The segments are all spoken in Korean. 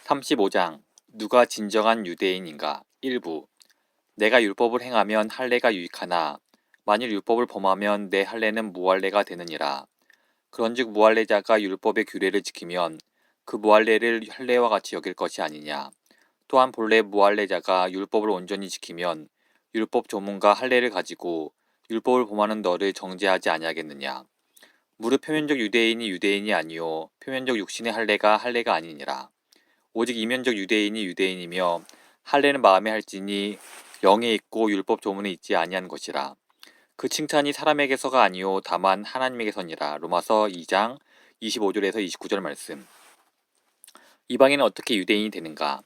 35장 누가 진정한 유대인인가? 일부 내가 율법을 행하면 할례가 유익하나 만일 율법을 범하면 내 할례는 무할례가 되느니라. 그런즉 무할례자가 율법의 규례를 지키면 그 무할례를 할례와 같이 여길 것이 아니냐. 또한 본래 무할례자가 율법을 온전히 지키면 율법 조문과 할례를 가지고 율법을 범하는 너를 정죄하지 아니하겠느냐. 무릇 표면적 유대인이 유대인이 아니요 표면적 육신의 할례가 할례가 아니니라. 오직 이면적 유대인이 유대인이며 할례는 마음에 할지니 영에 있고 율법 조문에 있지 아니한 것이라. 그 칭찬이 사람에게서가 아니요 다만 하나님에게서니라. 로마서 2장 25절에서 29절 말씀. 이방인은 어떻게 유대인이 되는가?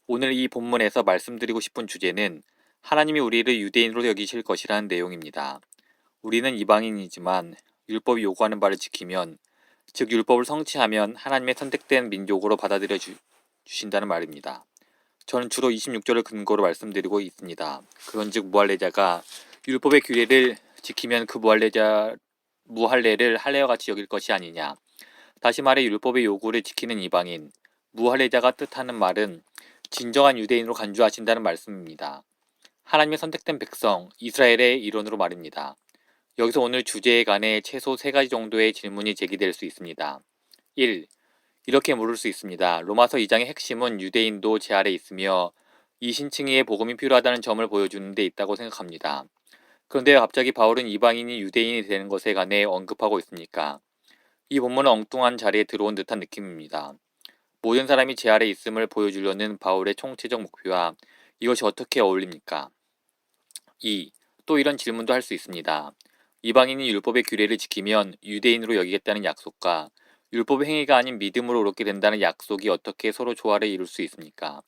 오늘 이 본문에서 말씀드리고 싶은 주제는 하나님이 우리를 유대인으로 여기실 것이라는 내용입니다. 우리는 이방인이지만 율법이 요구하는 바를 지키면, 즉 율법을 성취하면 하나님의 선택된 민족으로 받아들여 주신다는 말입니다. 저는 주로 26절을 근거로 말씀드리고 있습니다. 그런즉 무할례자가 율법의 규례를 지키면 그 무할례를 할례와 같이 여길 것이 아니냐. 다시 말해 율법의 요구를 지키는 이방인, 무할례자가 뜻하는 말은 진정한 유대인으로 간주하신다는 말씀입니다. 하나님의 선택된 백성, 이스라엘의 일원으로 말입니다. 여기서 오늘 주제에 관해 최소 3가지 정도의 질문이 제기될 수 있습니다. 1. 이렇게 물을 수 있습니다. 로마서 2장의 핵심은 유대인도 제 아래 있으며 이 신칭의의 복음이 필요하다는 점을 보여주는 데 있다고 생각합니다. 그런데 갑자기 바울은 이방인이 유대인이 되는 것에 관해 언급하고 있습니까? 이 본문은 엉뚱한 자리에 들어온 듯한 느낌입니다. 모든 사람이 제 아래 있음을 보여주려는 바울의 총체적 목표와 이것이 어떻게 어울립니까? 2. 또 이런 질문도 할 수 있습니다. 이방인이 율법의 규례를 지키면 유대인으로 여기겠다는 약속과 율법의 행위가 아닌 믿음으로 옳게 된다는 약속이 어떻게 서로 조화를 이룰 수 있습니까?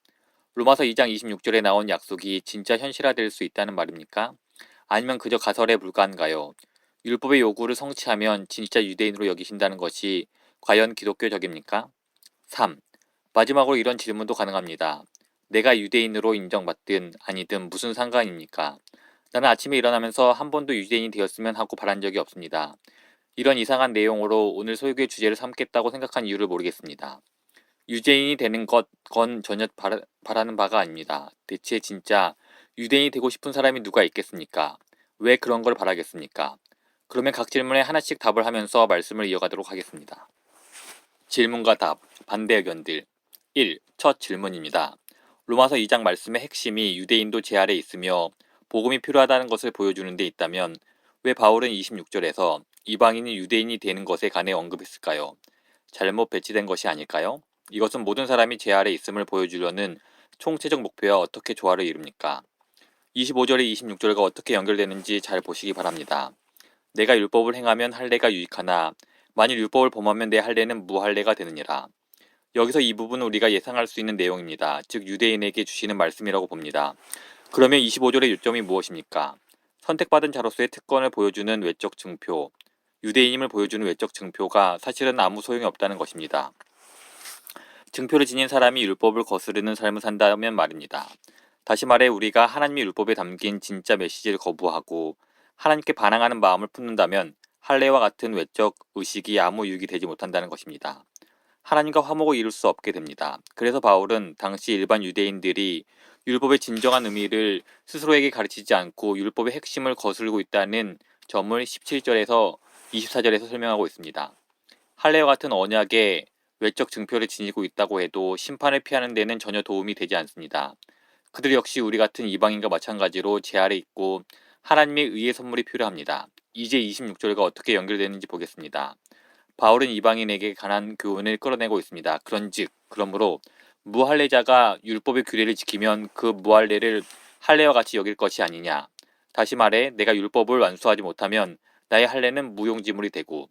로마서 2장 26절에 나온 약속이 진짜 현실화될 수 있다는 말입니까? 아니면 그저 가설에 불과한가요? 율법의 요구를 성취하면 진짜 유대인으로 여기신다는 것이 과연 기독교적입니까? 3. 마지막으로 이런 질문도 가능합니다. 내가 유대인으로 인정받든 아니든 무슨 상관입니까? 나는 아침에 일어나면서 한 번도 유대인이 되었으면 하고 바란 적이 없습니다. 이런 이상한 내용으로 오늘 설교의 주제를 삼겠다고 생각한 이유를 모르겠습니다. 유대인이 되는 건 전혀 바라는 바가 아닙니다. 대체 진짜 유대인이 되고 싶은 사람이 누가 있겠습니까? 왜 그런 걸 바라겠습니까? 그러면 각 질문에 하나씩 답을 하면서 말씀을 이어가도록 하겠습니다. 질문과 답, 반대 의견들. 1. 첫 질문입니다. 로마서 2장 말씀의 핵심이 유대인도 제 아래 있으며 복음이 필요하다는 것을 보여주는 데 있다면 왜 바울은 26절에서 이방인이 유대인이 되는 것에 관해 언급했을까요? 잘못 배치된 것이 아닐까요? 이것은 모든 사람이 제 아래 있음을 보여주려는 총체적 목표와 어떻게 조화를 이룹니까? 25절에 26절과 어떻게 연결되는지 잘 보시기 바랍니다. 내가 율법을 행하면 할례가 유익하나 만일 율법을 범하면 내 할례는 무할례가 되느니라. 여기서 이 부분은 우리가 예상할 수 있는 내용입니다. 즉 유대인에게 주시는 말씀이라고 봅니다. 그러면 25절의 요점이 무엇입니까? 선택받은 자로서의 특권을 보여주는 외적 증표, 유대인임을 보여주는 외적 증표가 사실은 아무 소용이 없다는 것입니다. 증표를 지닌 사람이 율법을 거스르는 삶을 산다면 말입니다. 다시 말해 우리가 하나님의 율법에 담긴 진짜 메시지를 거부하고 하나님께 반항하는 마음을 품는다면 할례와 같은 외적 의식이 아무 유익이 되지 못한다는 것입니다. 하나님과 화목을 이룰 수 없게 됩니다. 그래서 바울은 당시 일반 유대인들이 율법의 진정한 의미를 스스로에게 가르치지 않고 율법의 핵심을 거스르고 있다는 점을 17절에서 24절에서 설명하고 있습니다. 할례와 같은 언약의 외적 증표를 지니고 있다고 해도 심판을 피하는 데는 전혀 도움이 되지 않습니다. 그들 역시 우리 같은 이방인과 마찬가지로 제 아래 있고 하나님의 의의 선물이 필요합니다. 이제 26절과 어떻게 연결되는지 보겠습니다. 바울은 이방인에게 관한 교훈을 끌어내고 있습니다. 그러므로 무할례자가 율법의 규례를 지키면 그 무할례를 할례와 같이 여길 것이 아니냐. 다시 말해 내가 율법을 완수하지 못하면 나의 할례는 무용지물이 되고,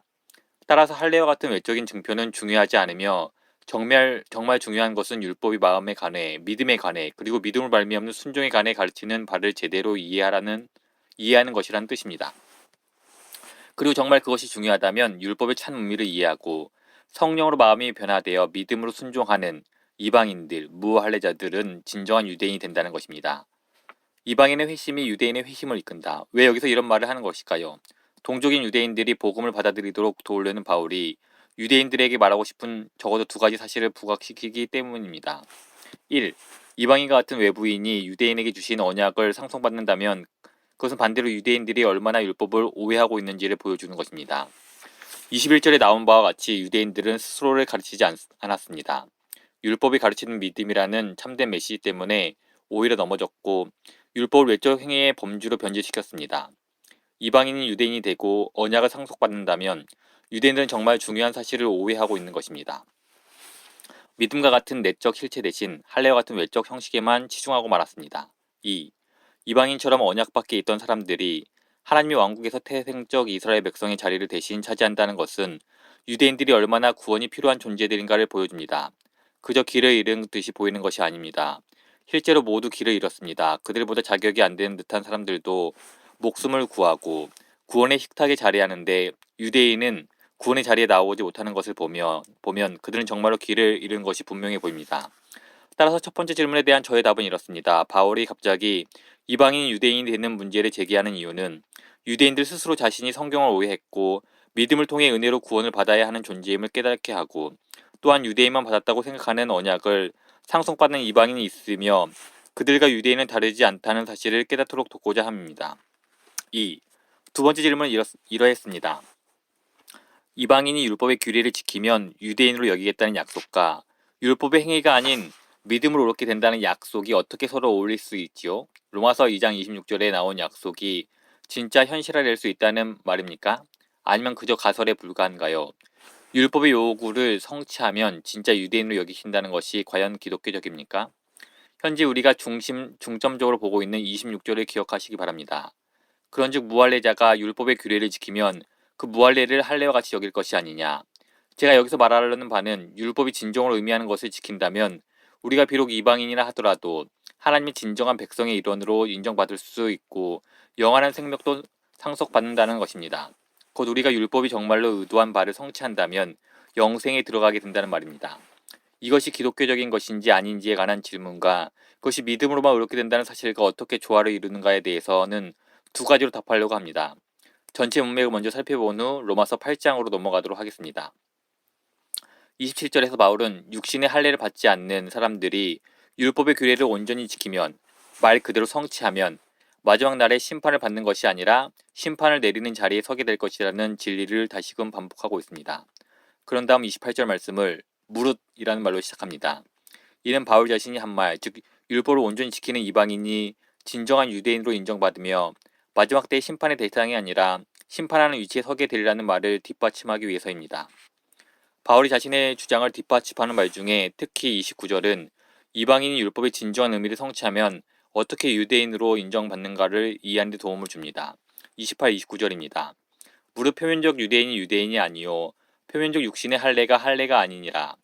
따라서 할례와 같은 외적인 증표는 중요하지 않으며 정말 중요한 것은 율법이 마음에 관해, 믿음에 관해, 그리고 믿음을 발미없는 순종에 관해 가르치는 바를 제대로 이해하는 것이라는 뜻입니다. 그리고 정말 그것이 중요하다면 율법의 참 의미를 이해하고 성령으로 마음이 변화되어 믿음으로 순종하는 이방인들, 무할례자들은 진정한 유대인이 된다는 것입니다. 이방인의 회심이 유대인의 회심을 이끈다. 왜 여기서 이런 말을 하는 것일까요? 동족인 유대인들이 복음을 받아들이도록 도우려는 바울이 유대인들에게 말하고 싶은 적어도 두 가지 사실을 부각시키기 때문입니다. 1. 이방인과 같은 외부인이 유대인에게 주신 언약을 상속받는다면 그것은 반대로 유대인들이 얼마나 율법을 오해하고 있는지를 보여주는 것입니다. 21절에 나온 바와 같이 유대인들은 스스로를 가르치지 않았습니다. 율법이 가르치는 믿음이라는 참된 메시지 때문에 오히려 넘어졌고 율법을 외적 행위의 범주로 변질시켰습니다. 이방인이 유대인이 되고 언약을 상속받는다면 유대인들은 정말 중요한 사실을 오해하고 있는 것입니다. 믿음과 같은 내적 실체 대신 할례와 같은 외적 형식에만 치중하고 말았습니다. 2. 이방인처럼 언약 밖에 있던 사람들이 하나님의 왕국에서 태생적 이스라엘 백성의 자리를 대신 차지한다는 것은 유대인들이 얼마나 구원이 필요한 존재들인가를 보여줍니다. 그저 길을 잃은 듯이 보이는 것이 아닙니다. 실제로 모두 길을 잃었습니다. 그들보다 자격이 안 되는 듯한 사람들도 목숨을 구하고 구원의 식탁에 자리하는데 유대인은 구원의 자리에 나오지 못하는 것을 보면 그들은 정말로 길을 잃은 것이 분명해 보입니다. 따라서 첫 번째 질문에 대한 저의 답은 이렇습니다. 바울이 갑자기 이방인 유대인이 되는 문제를 제기하는 이유는 유대인들 스스로 자신이 성경을 오해했고 믿음을 통해 은혜로 구원을 받아야 하는 존재임을 깨닫게 하고 또한 유대인만 받았다고 생각하는 언약을 상속받는 이방인이 있으며 그들과 유대인은 다르지 않다는 사실을 깨닫도록 돕고자 합니다. 2. 두 번째 질문은 이러했습니다. 이방인이 율법의 규례를 지키면 유대인으로 여기겠다는 약속과 율법의 행위가 아닌 믿음으로 옳게 된다는 약속이 어떻게 서로 어울릴 수 있지요? 로마서 2장 26절에 나온 약속이 진짜 현실화될 수 있다는 말입니까? 아니면 그저 가설에 불과한가요? 율법의 요구를 성취하면 진짜 유대인으로 여기신다는 것이 과연 기독교적입니까? 현재 우리가 중점적으로 보고 있는 26절을 기억하시기 바랍니다. 그런즉 무할례자가 율법의 규례를 지키면 그 무할례를 할례와 같이 여길 것이 아니냐. 제가 여기서 말하려는 바는 율법이 진정으로 의미하는 것을 지킨다면 우리가 비록 이방인이라 하더라도 하나님의 진정한 백성의 일원으로 인정받을 수 있고 영원한 생명도 상속받는다는 것입니다. 곧 우리가 율법이 정말로 의도한 바를 성취한다면 영생에 들어가게 된다는 말입니다. 이것이 기독교적인 것인지 아닌지에 관한 질문과 그것이 믿음으로만 옳게 된다는 사실과 어떻게 조화를 이루는가에 대해서는 두 가지로 답하려고 합니다. 전체 문맥을 먼저 살펴본 후 로마서 8장으로 넘어가도록 하겠습니다. 27절에서 바울은 육신의 할례를 받지 않는 사람들이 율법의 규례를 온전히 지키면 말 그대로 성취하면 마지막 날에 심판을 받는 것이 아니라 심판을 내리는 자리에 서게 될 것이라는 진리를 다시금 반복하고 있습니다. 그런 다음 28절 말씀을 무릇이라는 말로 시작합니다. 이는 바울 자신이 한 말, 즉 율법을 온전히 지키는 이방인이 진정한 유대인으로 인정받으며 마지막 때의 심판의 대상이 아니라 심판하는 위치에 서게 되리라는 말을 뒷받침하기 위해서입니다. 바울이 자신의 주장을 뒷받침하는 말 중에 특히 29절은 이방인이 율법의 진정한 의미를 성취하면 어떻게 유대인으로 인정받는가를 이해하는 데 도움을 줍니다. 28, 29절입니다. 무릇 표면적 유대인이 유대인이 아니요 표면적 육신의 할례가 아니니라.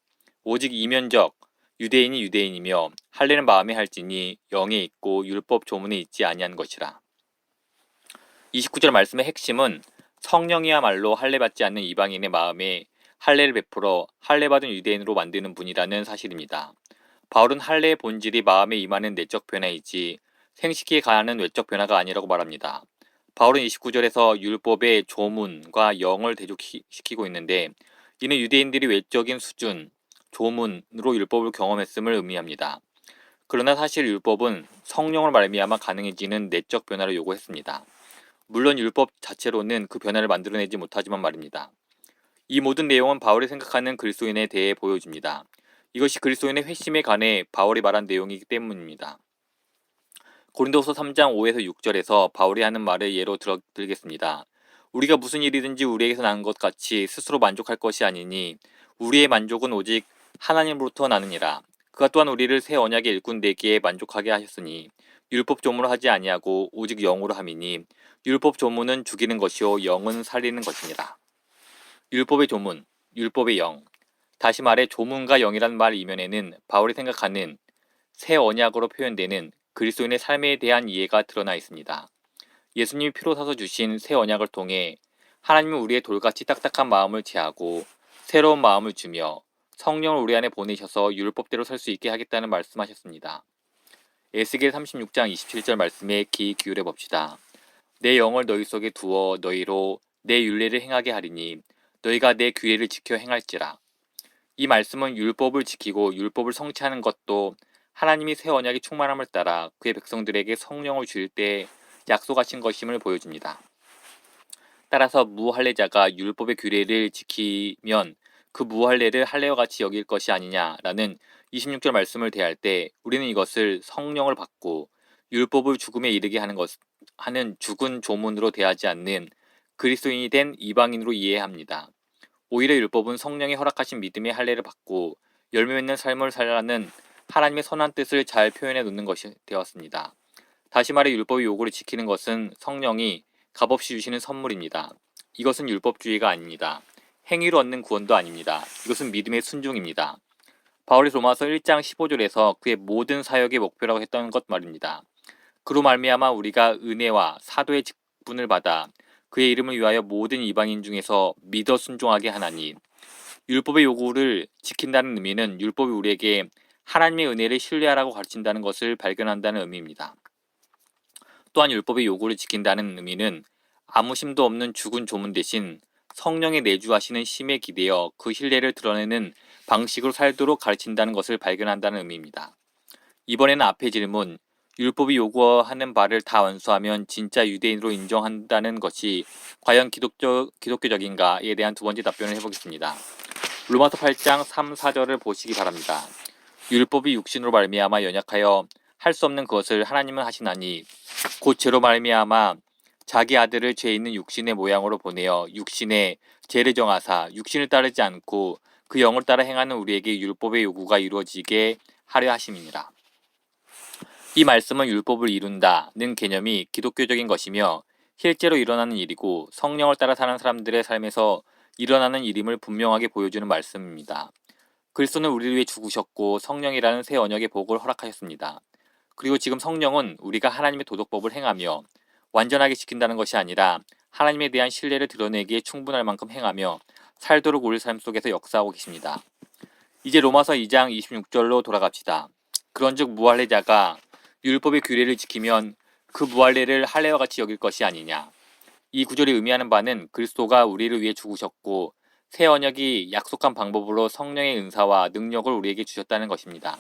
오직 이면적 유대인이 유대인이며 할례는 마음에 할지니 영에 있고 율법 조문에 있지 아니한 것이라. 29절 말씀의 핵심은 성령이야말로 할례받지 않는 이방인의 마음에 할례를 베풀어 할례받은 유대인으로 만드는 분이라는 사실입니다. 바울은 할례의 본질이 마음에 임하는 내적 변화이지 생식기에 가하는 외적 변화가 아니라고 말합니다. 바울은 29절에서 율법의 조문과 영을 대조시키고 있는데 이는 유대인들이 외적인 수준, 조문으로 율법을 경험했음을 의미합니다. 그러나 사실 율법은 성령을 말미암아 가능해지는 내적 변화를 요구했습니다. 물론 율법 자체로는 그 변화를 만들어내지 못하지만 말입니다. 이 모든 내용은 바울이 생각하는 그리스도인에 대해 보여줍니다. 이것이 그리스도인의 회심에 관해 바울이 말한 내용이기 때문입니다. 고린도서 3장 5에서 6절에서 바울이 하는 말을 예로 들겠습니다. 우리가 무슨 일이든지 우리에게서 난 것 같이 스스로 만족할 것이 아니니 우리의 만족은 오직 하나님으로부터 나느니라. 그가 또한 우리를 새 언약의 일꾼 되기에 만족하게 하셨으니 율법 조문으로 하지 아니하고 오직 영으로 함이니 율법 조문은 죽이는 것이요 영은 살리는 것이니라. 율법의 조문, 율법의 영. 다시 말해 조문과 영이라는 말 이면에는 바울이 생각하는 새 언약으로 표현되는 그리스도인의 삶에 대한 이해가 드러나 있습니다. 예수님이 피로 사서 주신 새 언약을 통해 하나님은 우리의 돌같이 딱딱한 마음을 제하고 새로운 마음을 주며 성령을 우리 안에 보내셔서 율법대로 살 수 있게 하겠다는 말씀하셨습니다. 에스겔 36장 27절 말씀에 귀 기울여 봅시다. 내 영을 너희 속에 두어 너희로 내 율례를 행하게 하리니 너희가 내 규례를 지켜 행할지라. 이 말씀은 율법을 지키고 율법을 성취하는 것도 하나님이 새 언약의 충만함을 따라 그의 백성들에게 성령을 주실 때 약속하신 것임을 보여줍니다. 따라서 무할례자가 율법의 규례를 지키면 그 무할례를 할례와 같이 여길 것이 아니냐라는 26절 말씀을 대할 때 우리는 이것을 성령을 받고 율법을 죽음에 이르게 하는 죽은 조문으로 대하지 않는 그리스도인이 된 이방인으로 이해합니다. 오히려 율법은 성령이 허락하신 믿음의 할례를 받고 열매 맺는 삶을 살라는 하나님의 선한 뜻을 잘 표현해 놓는 것이 되었습니다. 다시 말해 율법의 요구를 지키는 것은 성령이 값없이 주시는 선물입니다. 이것은 율법주의가 아닙니다. 행위로 얻는 구원도 아닙니다. 이것은 믿음의 순종입니다. 바울이 로마서 1장 15절에서 그의 모든 사역의 목표라고 했던 것 말입니다. 그로 말미암아 우리가 은혜와 사도의 직분을 받아 그의 이름을 위하여 모든 이방인 중에서 믿어 순종하게 하나니, 율법의 요구를 지킨다는 의미는 율법이 우리에게 하나님의 은혜를 신뢰하라고 가르친다는 것을 발견한다는 의미입니다. 또한 율법의 요구를 지킨다는 의미는 아무 심도 없는 죽은 조문 대신 성령의 내주하시는 심에 기대어 그 신뢰를 드러내는 방식으로 살도록 가르친다는 것을 발견한다는 의미입니다. 이번에는 앞의 질문, 율법이 요구하는 바를 다 완수하면 진짜 유대인으로 인정한다는 것이 과연 기독교적인가에 대한 두 번째 답변을 해보겠습니다. 로마서 8장 3, 4절을 보시기 바랍니다. 율법이 육신으로 말미암아 연약하여 할 수 없는 것을 하나님은 하시나니 곧 죄로 말미암아 자기 아들을 죄 있는 육신의 모양으로 보내어 육신의 죄를 정하사 육신을 따르지 않고 그 영을 따라 행하는 우리에게 율법의 요구가 이루어지게 하려 하심이니라. 이 말씀은 율법을 이룬다는 개념이 기독교적인 것이며 실제로 일어나는 일이고 성령을 따라 사는 사람들의 삶에서 일어나는 일임을 분명하게 보여주는 말씀입니다. 그리스도는 우리를 위해 죽으셨고 성령이라는 새 언약의 복을 허락하셨습니다. 그리고 지금 성령은 우리가 하나님의 도덕법을 행하며 완전하게 지킨다는 것이 아니라 하나님에 대한 신뢰를 드러내기에 충분할 만큼 행하며 살도록 우리 삶 속에서 역사하고 계십니다. 이제 로마서 2장 26절로 돌아갑시다. 그런즉 무할례자가 율법의 규례를 지키면 그 무할례를 할례와 같이 여길 것이 아니냐. 이 구절이 의미하는 바는 그리스도가 우리를 위해 죽으셨고 새 언약이 약속한 방법으로 성령의 은사와 능력을 우리에게 주셨다는 것입니다.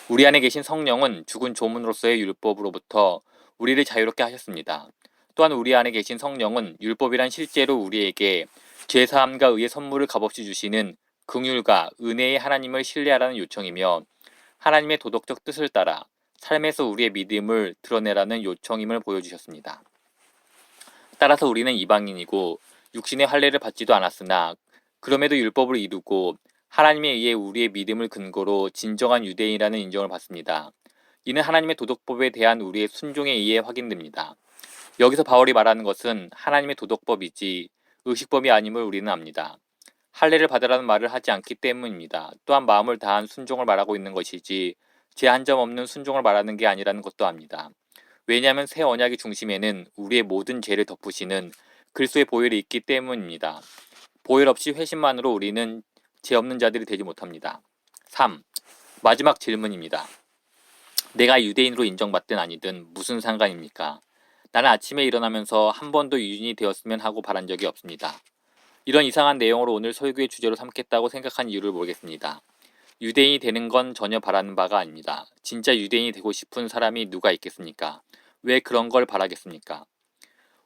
우리 안에 계신 성령은 죽은 조문으로서의 율법으로부터 우리를 자유롭게 하셨습니다. 또한 우리 안에 계신 성령은 율법이란 실제로 우리에게 죄사함과 의의 선물을 값없이 주시는 긍휼과 은혜의 하나님을 신뢰하라는 요청이며 하나님의 도덕적 뜻을 따라 삶에서 우리의 믿음을 드러내라는 요청임을 보여주셨습니다. 따라서 우리는 이방인이고 육신의 할례를 받지도 않았으나 그럼에도 율법을 이루고 하나님에 의해 우리의 믿음을 근거로 진정한 유대인이라는 인정을 받습니다. 이는 하나님의 도덕법에 대한 우리의 순종에 의해 확인됩니다. 여기서 바울이 말하는 것은 하나님의 도덕법이지 의식법이 아님을 우리는 압니다. 할례를 받으라는 말을 하지 않기 때문입니다. 또한 마음을 다한 순종을 말하고 있는 것이지 제 한 점 없는 순종을 말하는 게 아니라는 것도 압니다. 왜냐하면 새 언약의 중심에는 우리의 모든 죄를 덮으시는 그리스도의 보혈이 있기 때문입니다. 보혈 없이 회심만으로 우리는 죄 없는 자들이 되지 못합니다. 3. 마지막 질문입니다. 내가 유대인으로 인정받든 아니든 무슨 상관입니까? 나는 아침에 일어나면서 한 번도 유인이 되었으면 하고 바란 적이 없습니다. 이런 이상한 내용으로 오늘 설교의 주제로 삼겠다고 생각한 이유를 모르겠습니다. 유대인이 되는 건 전혀 바라는 바가 아닙니다. 진짜 유대인이 되고 싶은 사람이 누가 있겠습니까? 왜 그런 걸 바라겠습니까?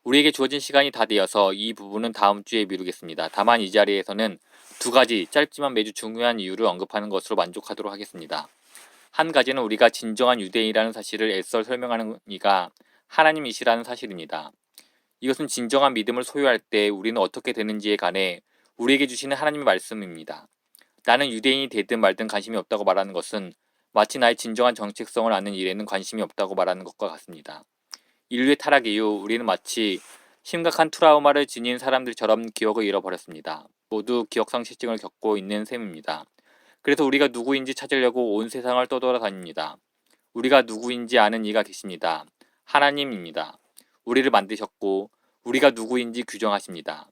우리에게 주어진 시간이 다 되어서 이 부분은 다음 주에 미루겠습니다. 다만 이 자리에서는 두 가지 짧지만 매주 중요한 이유를 언급하는 것으로 만족하도록 하겠습니다. 한 가지는 우리가 진정한 유대인이라는 사실을 애써 설명하는 이가 하나님이시라는 사실입니다. 이것은 진정한 믿음을 소유할 때 우리는 어떻게 되는지에 관해 우리에게 주시는 하나님의 말씀입니다. 나는 유대인이 되든 말든 관심이 없다고 말하는 것은 마치 나의 진정한 정체성을 아는 일에는 관심이 없다고 말하는 것과 같습니다. 인류의 타락 이후 우리는 마치 심각한 트라우마를 지닌 사람들처럼 기억을 잃어버렸습니다. 모두 기억상실증을 겪고 있는 셈입니다. 그래서 우리가 누구인지 찾으려고 온 세상을 떠돌아다닙니다. 우리가 누구인지 아는 이가 계십니다. 하나님입니다. 우리를 만드셨고 우리가 누구인지 규정하십니다.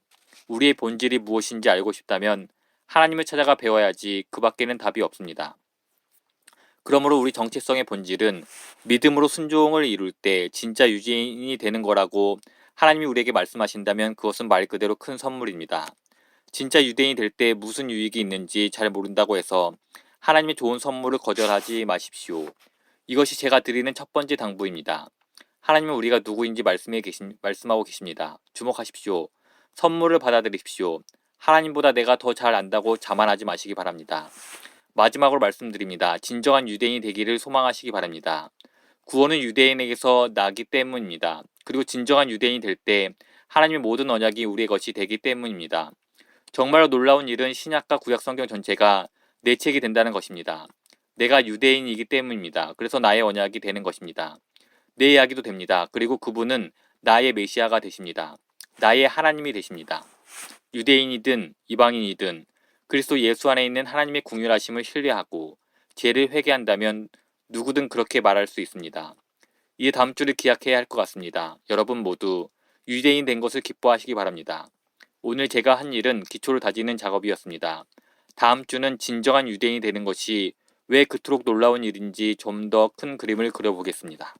우리의 본질이 무엇인지 알고 싶다면 하나님을 찾아가 배워야지 그 밖에는 답이 없습니다. 그러므로 우리 정체성의 본질은 믿음으로 순종을 이룰 때 진짜 유대인이 되는 거라고 하나님이 우리에게 말씀하신다면 그것은 말 그대로 큰 선물입니다. 진짜 유대인이 될 때 무슨 유익이 있는지 잘 모른다고 해서 하나님의 좋은 선물을 거절하지 마십시오. 이것이 제가 드리는 첫 번째 당부입니다. 하나님은 우리가 누구인지 말씀하고 계십니다. 주목하십시오. 선물을 받아들이십시오. 하나님보다 내가 더 잘 안다고 자만하지 마시기 바랍니다. 마지막으로 말씀드립니다. 진정한 유대인이 되기를 소망하시기 바랍니다. 구원은 유대인에게서 나기 때문입니다. 그리고 진정한 유대인이 될 때 하나님의 모든 언약이 우리의 것이 되기 때문입니다. 정말로 놀라운 일은 신약과 구약 성경 전체가 내 책이 된다는 것입니다. 내가 유대인이기 때문입니다. 그래서 나의 언약이 되는 것입니다. 내 이야기도 됩니다. 그리고 그분은 나의 메시아가 되십니다. 나의 하나님이 되십니다. 유대인이든 이방인이든 그리스도 예수 안에 있는 하나님의 궁휼하심을 신뢰하고 죄를 회개한다면 누구든 그렇게 말할 수 있습니다. 이에 다음 주를 기약해야 할 것 같습니다. 여러분 모두 유대인 된 것을 기뻐하시기 바랍니다. 오늘 제가 한 일은 기초를 다지는 작업이었습니다. 다음 주는 진정한 유대인이 되는 것이 왜 그토록 놀라운 일인지 좀 더 큰 그림을 그려보겠습니다.